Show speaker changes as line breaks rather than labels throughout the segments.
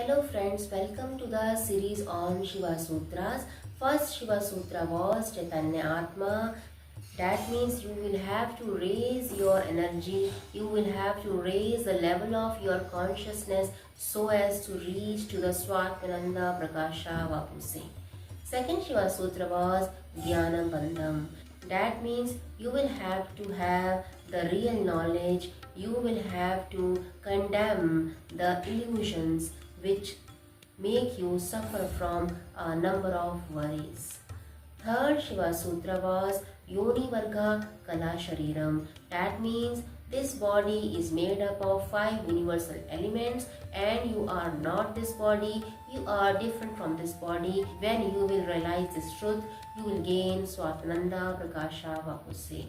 Hello friends, welcome to the series on Shiva Sutras. First Shiva Sutra was Chaitanya Atma. That means you will have to raise your energy, you will have to raise the level of your consciousness so as to reach to the Swatananda Prakasha Vapuse. Second Shiva Sutra was Jnana Bandham. That means you will have to have the real knowledge, you will have to condemn the illusions which make you suffer from a number of worries. Third Shiva Sutra was Yoni Varga Kala Shariram. That means this body is made up of 5 universal elements and you are not this body, you are different from this body. When you will realize this truth, you will gain Swatananda Prakasha Vapuse.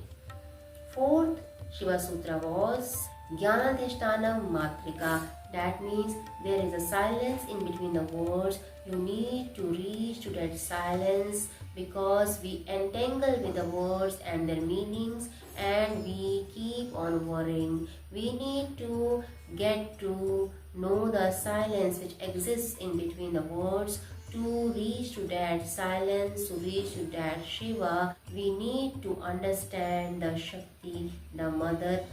Fourth Shiva Sutra was Jnanadhishtanam Matrika. That means there is a silence in between the words. You need to reach to that silence because we entangle with the words and their meanings and we keep on worrying. We need to get to know the silence which exists in between the words. To reach to that silence, to reach to that Shiva, we need to understand the Shakti, the Mother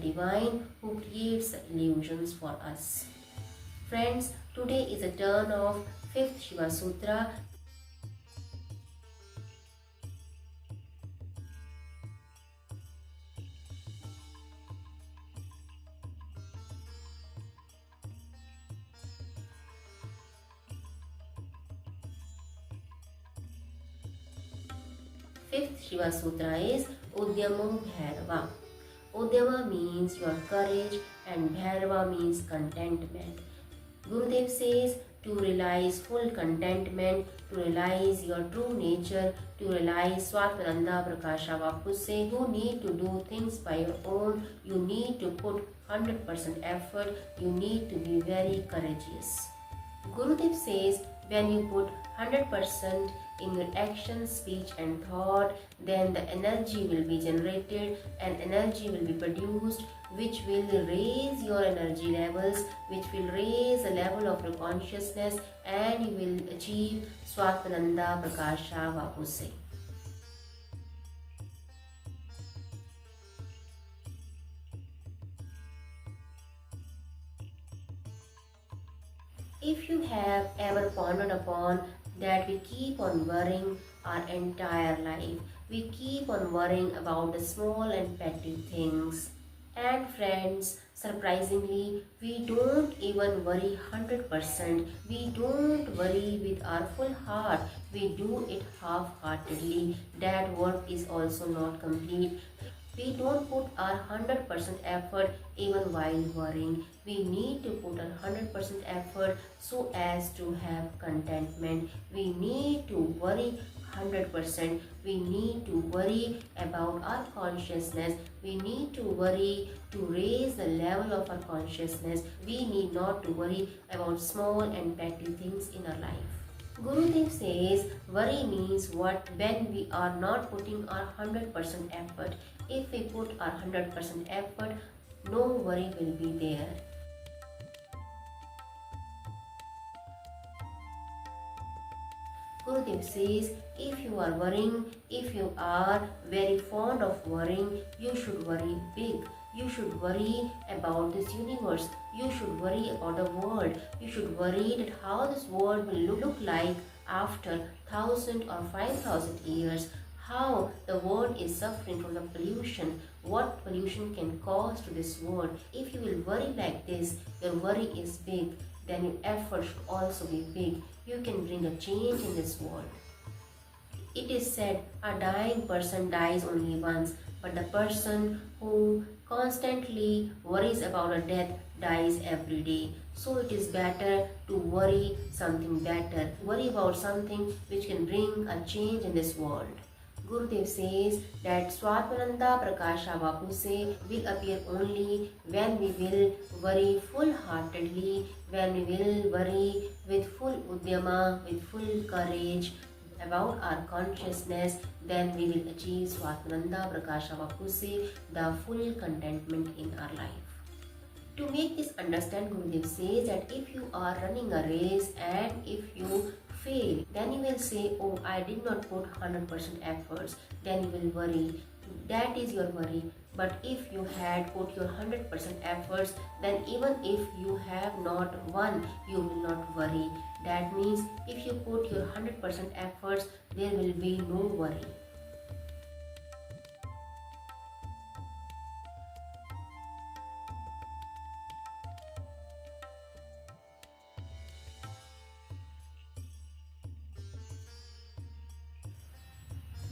Divine who creates illusions for us. Friends, today is a turn of 5th Shiva Sutra. Fifth Shiva Sutra is Udyamo Bhairava. Udyama means your courage and Bhairava means contentment. Gurudev says to realize full contentment, to realize your true nature, to realize Swatananda Prakasha Vapuse, you need to do things by your own, you need to put 100% effort, you need to be very courageous. Gurudev says when you put 100% in your action, speech and thought, then the energy will be generated and energy will be produced which will raise your energy levels, which will raise the level of your consciousness and you will achieve Swatananda Prakasha Vapuse. If you have ever pondered upon that we keep on worrying our entire life, we keep on worrying about the small and petty things. And friends, surprisingly, we don't even worry 100%. We don't worry with our full heart. We do it half-heartedly. That work is also not complete. We don't put our 100% effort even while worrying. We need to put our 100% effort so as to have contentment. We need to worry 100%. We need to worry about our consciousness. We need to worry to raise the level of our consciousness. We need not to worry about small and petty things in our life. Gurudev says worry means what when we are not putting our 100% effort. If we put our 100% effort, no worry will be there. Gurudev says if you are worrying, if you are very fond of worrying, you should worry big. You should worry about this universe. You should worry about the world. You should worry that how this world will look like after 1,000 or 5,000 years. How the world is suffering from the pollution. What pollution can cause to this world. If you will worry like this, your worry is big, then your effort should also be big. You can bring a change in this world. It is said a dying person dies only once, but the person who constantly worries about a death dies every day. So it is better to worry something better. Worry about something which can bring a change in this world. Gurudev says that Swatananda Prakasha Vapuse will appear only when we will worry full-heartedly, when we will worry with full udyama, with full courage about our consciousness, then we will achieve Swatananda Prakasha Vapuse, the full contentment in our life. To make this understand, Gurudev says that if you are running a race and if you fail, then you will say, oh, I did not put 100% efforts, then you will worry. That is your worry. But if you had put your 100% efforts, then even if you have not won, you will not worry. That means if you put your 100% efforts, there will be no worry.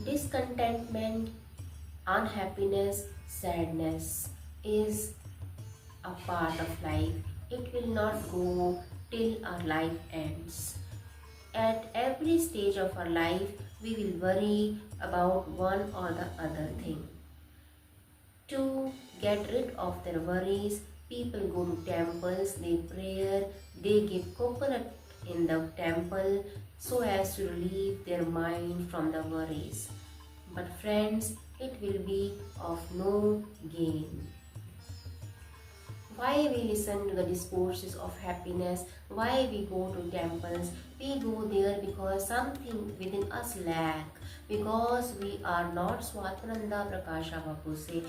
Discontentment, unhappiness, sadness is a part of life. It will not go till our life ends. At every stage of our life, we will worry about one or the other thing. To get rid of their worries, people go to temples, they pray, they give coconut in the temple so as to relieve their mind from the worries. But friends, it will be of no gain. Why we listen to the discourses of happiness? Why we go to temples? We go there because something within us lack. Because we are not Swatmananda Prakasha Vapuse.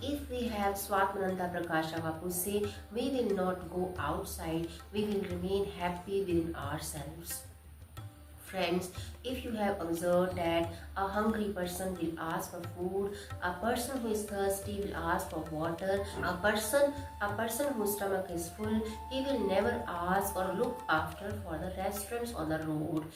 If we have Swatmananda Prakasha Vapuse, we will not go outside. We will remain happy within ourselves. Friends, if you have observed that a hungry person will ask for food, a person who is thirsty will ask for water, a person whose stomach is full, he will never ask or look after for the restaurants on the road.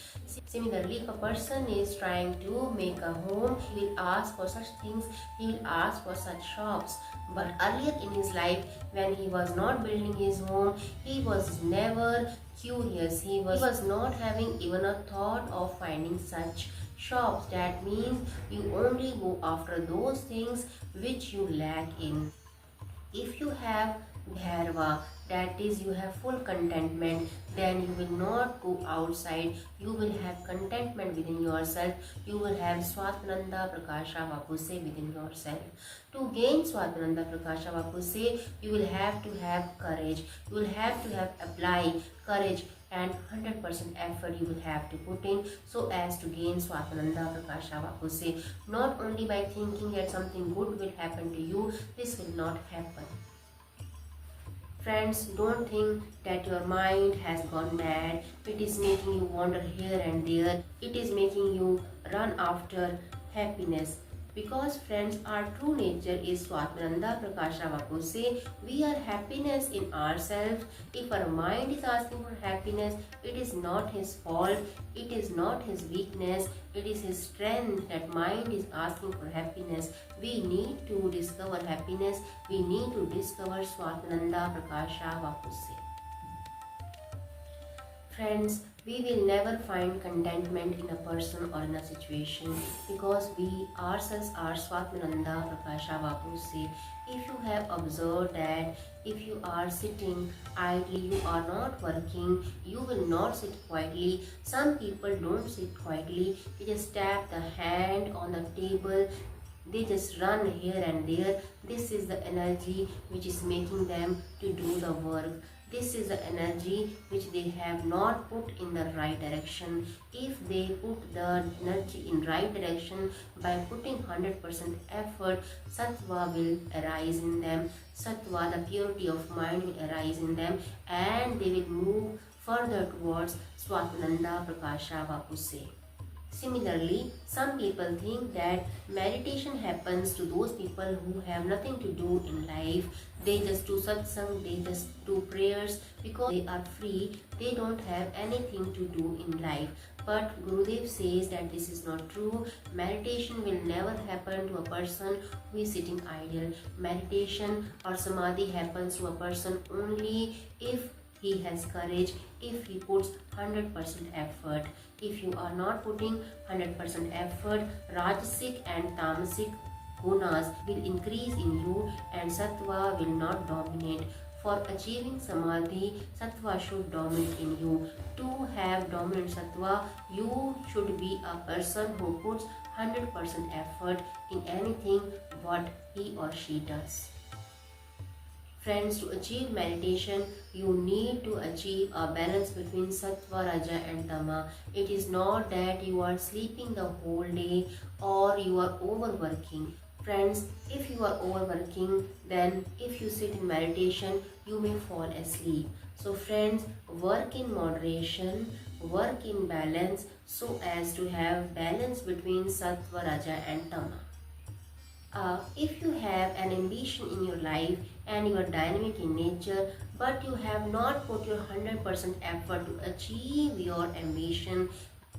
Similarly, if a person is trying to make a home, he will ask for such things, he will ask for such shops. But earlier in his life, when he was not building his home, he was never curious. He was not having even a thought of finding such shops. That means you only go after those things which you lack in. If you have bhairava, that is you have full contentment, then you will not go outside. You will have contentment within yourself. You will have Swatananda Prakasha Vapuse within yourself. To gain Swatananda Prakasha Vapuse, you will have to have courage. You will have to have apply courage and 100% effort you will have to put in so as to gain Swatananda Prakasha Vapuse. Not only by thinking that something good will happen to you, this will not happen. Friends, don't think that your mind has gone mad. It is making you wander here and there. It is making you run after happiness. Because friends, our true nature is Swatananda Prakasha Vapuse. We are happiness in ourselves. If our mind is asking for happiness, it is not his fault. It is not his weakness. It is his strength that mind is asking for happiness. We need to discover happiness. We need to discover Swatananda Prakasha Vapuse. Friends, we will never find contentment in a person or in a situation because we ourselves are Swatananda Prakasha Vapuse. If you have observed that if you are sitting idly, you are not working, you will not sit quietly. Some people don't sit quietly, they just tap the hand on the table, they just run here and there. This is the energy which is making them to do the work. This is the energy which they have not put in the right direction. If they put the energy in right direction by putting 100% effort, Sattva will arise in them. Sattva, the purity of mind, will arise in them and they will move further towards Swatananda Prakasha Vapuse. Similarly, some people think that meditation happens to those people who have nothing to do in life. They just do satsang, they just do prayers because they are free. They don't have anything to do in life. But Gurudev says that this is not true. Meditation will never happen to a person who is sitting idle. Meditation or samadhi happens to a person only if he has courage, if he puts 100% effort. If you are not putting 100% effort, Rajasic and Tamasic gunas will increase in you and Sattva will not dominate. For achieving Samadhi, Sattva should dominate in you. To have dominant Sattva, you should be a person who puts 100% effort in anything what he or she does. Friends, to achieve meditation, you need to achieve a balance between sattva, raja and tama. It is not that you are sleeping the whole day or you are overworking. Friends, if you are overworking, then if you sit in meditation, you may fall asleep. So friends, work in moderation, work in balance so as to have balance between sattva, raja and tama. If you have an ambition in your life and you are dynamic in nature, but you have not put your 100% effort to achieve your ambition,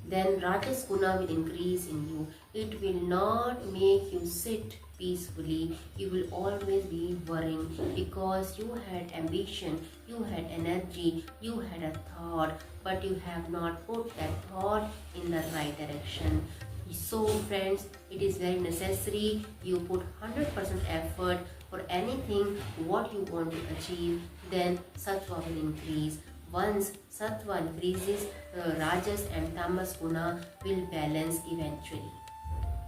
then Rajas Guna will increase in you. It will not make you sit peacefully. You will always be worrying because you had ambition, you had energy, you had a thought, but you have not put that thought in the right direction. So friends, it is very necessary you put 100% effort for anything what you want to achieve, then sattva will increase. Once sattva increases, rajas and tamas guna will balance eventually.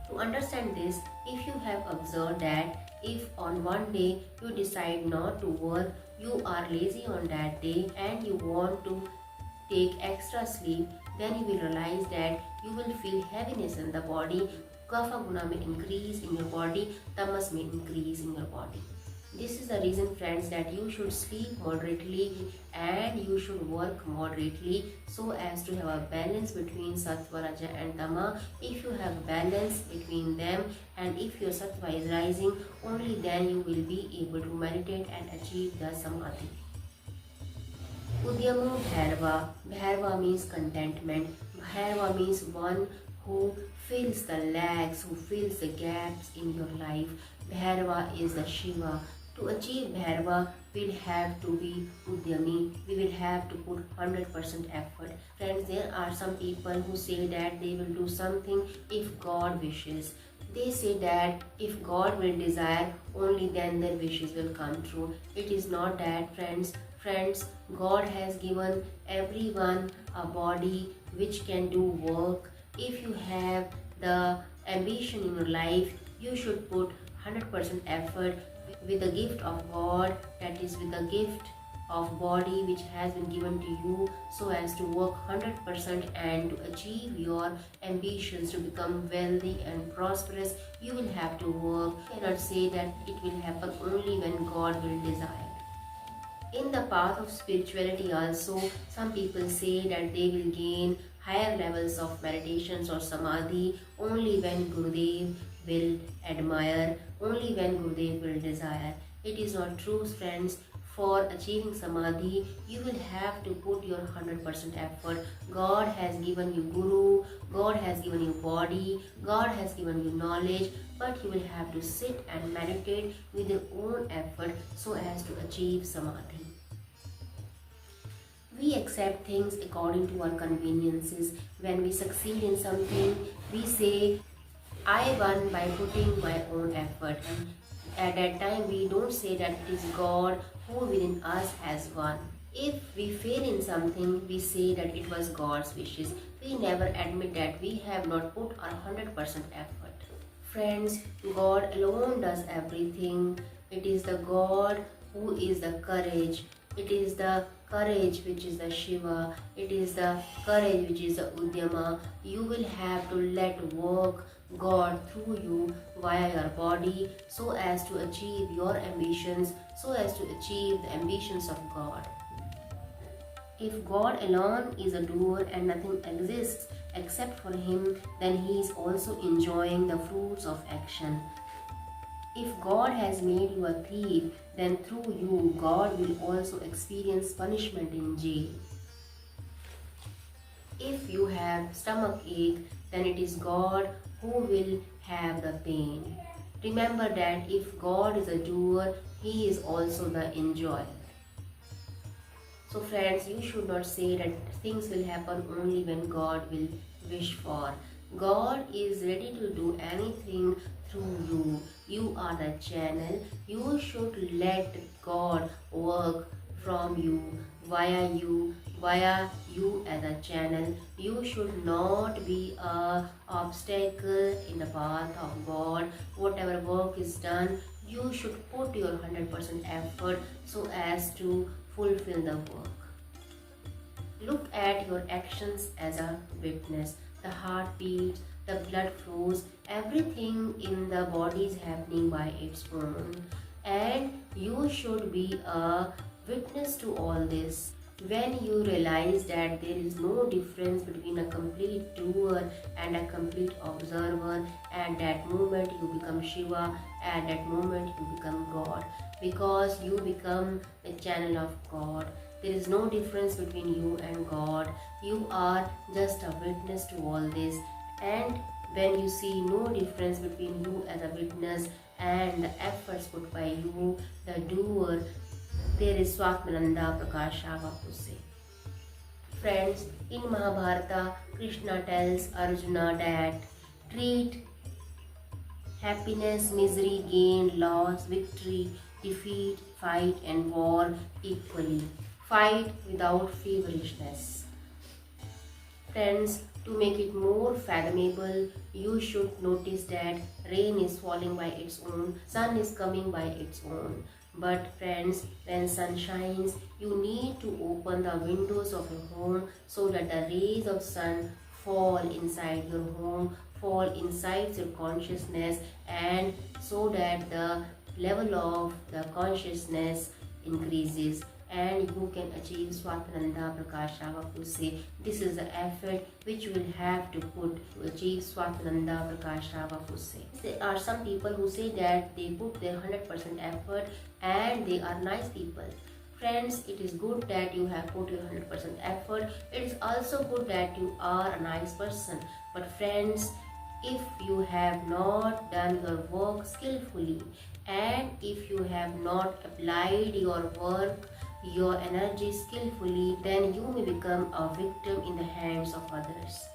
To understand this, if you have observed that if on one day you decide not to work, you are lazy on that day and you want to take extra sleep, then you will realize that you will feel heaviness in the body. Kapha guna may increase in your body, tamas may increase in your body. This is the reason, friends, that you should sleep moderately and you should work moderately so as to have a balance between sattva, raja and tama. If you have balance between them and if your sattva is rising, only then you will be able to meditate and achieve the samadhi. Udyamo bhairava. Bhairava means contentment. Bhairava means one who fills the lags, who fills the gaps in your life. Bhairava is the Shiva. To achieve bhairava, we'll have to be udyami. We will have to put 100% effort. Friends, there are some people who say that they will do something if God wishes. They say that if God will desire, only then their wishes will come true. It is not that, friends. Friends, God has given everyone a body which can do work. If you have the ambition in your life, you should put 100% effort with the gift of God, that is with the gift of body which has been given to you, so as to work 100% and to achieve your ambitions to become wealthy and prosperous. You will have to work. You cannot say that it will happen only when God will desire. In the path of spirituality also, some people say that they will gain higher levels of meditations or samadhi only when Gurudev will admire, only when Gurudev will desire. It is not true, friends. For achieving samadhi, you will have to put your 100% effort. God has given you guru, God has given you body, God has given you knowledge, but you will have to sit and meditate with your own effort so as to achieve samadhi. We accept things according to our conveniences. When we succeed in something, we say, I won by putting my own effort. And at that time, we don't say that it is God who within us has won. If we fail in something, we say that it was God's wishes. We never admit that we have not put our 100% effort. Friends, God alone does everything. It is the God who is the courage. It is the courage which is the Shiva. It is the courage which is the Udyama. You will have to let work God through you via your body so as to achieve your ambitions, so as to achieve the ambitions of God. If God alone is a doer and nothing exists except for Him, then He is also enjoying the fruits of action. If God has made you a thief, then through you, God will also experience punishment in jail. If you have stomach ache, then it is God who will have the pain. Remember that if God is a doer, He is also the enjoyer. So friends, you should not say that things will happen only when God will wish for. God is ready to do anything through you. You are the channel. You should let God work from you, via you as a channel. You should not be an obstacle in the path of God. Whatever work is done, You should put your 100% effort so as to fulfill the work. Look at your actions as a witness. The heart beats, the blood flows, everything in the body is happening by its own. And you should be a witness to all this. When you realize that there is no difference between a complete doer and a complete observer, at that moment you become Shiva, at that moment you become God, because you become the channel of God. There is no difference between you and God. You are just a witness to all this. And when you see no difference between you as a witness and the efforts put by you, the doer, there is Swatmananda Prakasha Vapuse. Friends, in Mahabharata, Krishna tells Arjuna that treat happiness, misery, gain, loss, victory, defeat, fight and war equally. Fight without feverishness. Friends, to make it more fathomable, you should notice that rain is falling by its own, sun is coming by its own. But friends, when sun shines, you need to open the windows of your home so that the rays of sun fall inside your home, fall inside your consciousness, and so that the level of the consciousness increases and you can achieve Swatananda Prakasha Vapuse. This is the effort which you will have to put to achieve Swatananda Prakasha Vapuse. There are some people who say that they put their 100% effort and they are nice people. Friends, it is good that you have put your 100% effort. It is also good that you are a nice person. But friends, if you have not done your work skillfully and if you have not applied your work, your energy skillfully, then you may become a victim in the hands of others.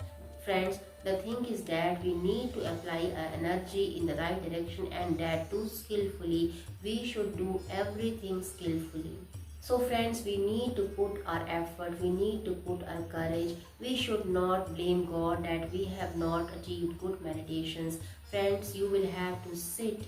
Friends, the thing is that we need to apply our energy in the right direction and that too skillfully. We should do everything skillfully. So friends, we need to put our effort, we need to put our courage. We should not blame God that we have not achieved good meditations. Friends, you will have to sit.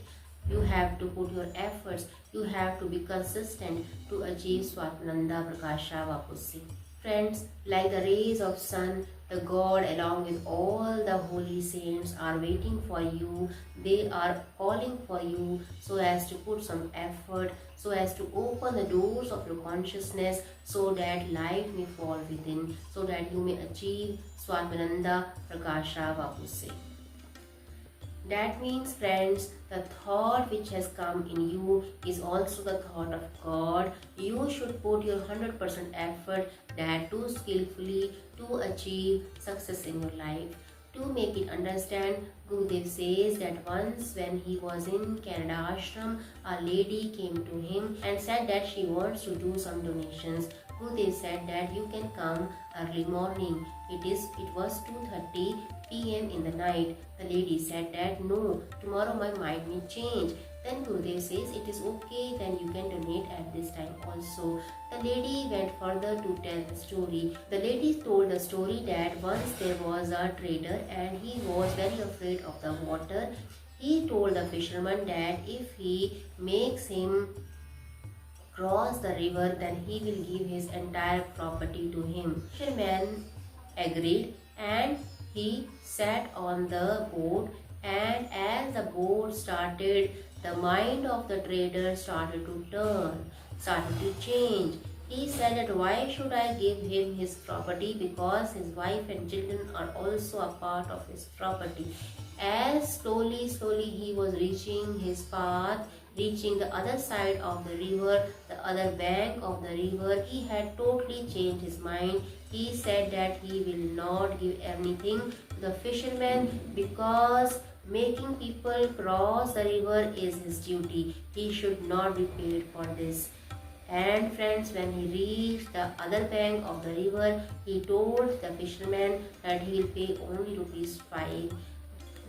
You have to put your efforts, you have to be consistent to achieve Swatananda Prakasha Vapuse. Friends, like the rays of sun, the God along with all the holy saints are waiting for you. They are calling for you so as to put some effort, so as to open the doors of your consciousness so that light may fall within, so that you may achieve Swatananda Prakasha Vapuse. That means, friends, the thought which has come in you is also the thought of God. You should put your 100% effort, that too skillfully, to achieve success in your life. To make it understand, Gurudev says that once when he was in Canada ashram, a lady came to him and said that she wants to do some donations. Gurudev said that you can come early morning. It was 2:30 p.m. in the night. The lady said that no, tomorrow my mind may change. Then Gurudev says it is okay, then you can donate at this time also. The lady went further to tell the story. The lady told the story that once there was a trader and he was very afraid of the water. He told the fisherman that if he makes him cross the river, then he will give his entire property to him. The fisherman agreed and he sat on the boat, and as the boat started, the mind of the trader started to turn, started to change. He said that why should I give him his property, because his wife and children are also a part of his property. As slowly he was reaching his path, reaching the other side of the river, the other bank of the river, he had totally changed his mind. He said that he will not give anything to the fisherman because making people cross the river is his duty. He should not be paid for this. And friends, when he reached the other bank of the river, he told the fisherman that he will pay only ₹5.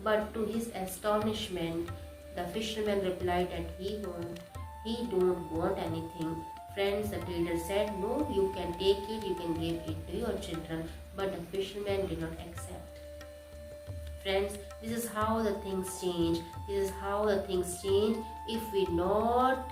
But to his astonishment, the fisherman replied that he don't want anything. Friends, the trader said, no, you can take it, you can give it to your children. But the fisherman did not accept. friends, this is how the things change. This is how the things change if we not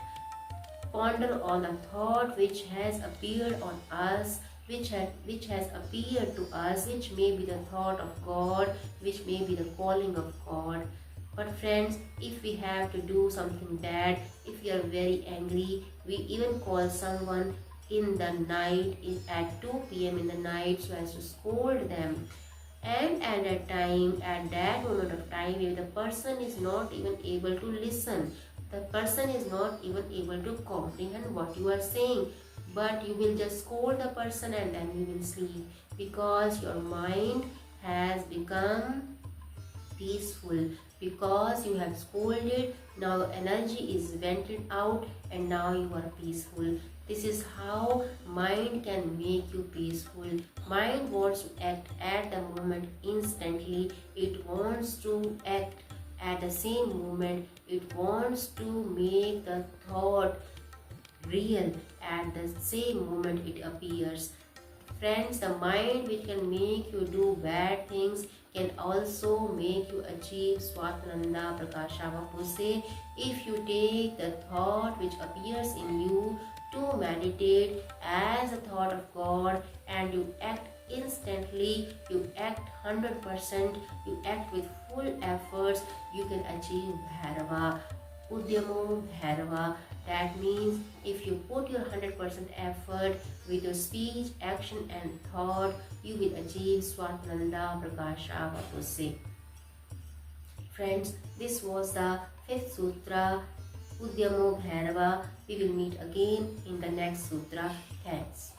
ponder on a thought which has appeared on us, which has appeared to us, which may be the thought of God, which may be the calling of God. But friends, if we have to do something bad, if we are very angry, we even call someone in the night at 2 p.m. in the night so as to scold them. And at that moment of time, if the person is not even able to listen, the person is not even able to comprehend what you are saying, but you will just scold the person and then you will sleep, because your mind has become peaceful, because you have scolded. Now energy is vented out and now you are peaceful. This is how mind can make you peaceful. Mind wants to act at the moment instantly. It wants to act at the same moment. It wants to make the thought real at the same moment it appears. Friends, the mind which can make you do bad things can also make you achieve Swatananda Prakashava Puse if you take the thought which appears in you to meditate as a thought of God and you act instantly, you act 100%, you act with full efforts, you can achieve bhairava. Udyamo bhairava. That means if you put your 100% effort with your speech, action and thought, you will achieve Swatananda Prakasha Vapuse. Friends, this was the 5th sutra, Udyamo Bhairava. We will meet again in the next sutra. Thanks.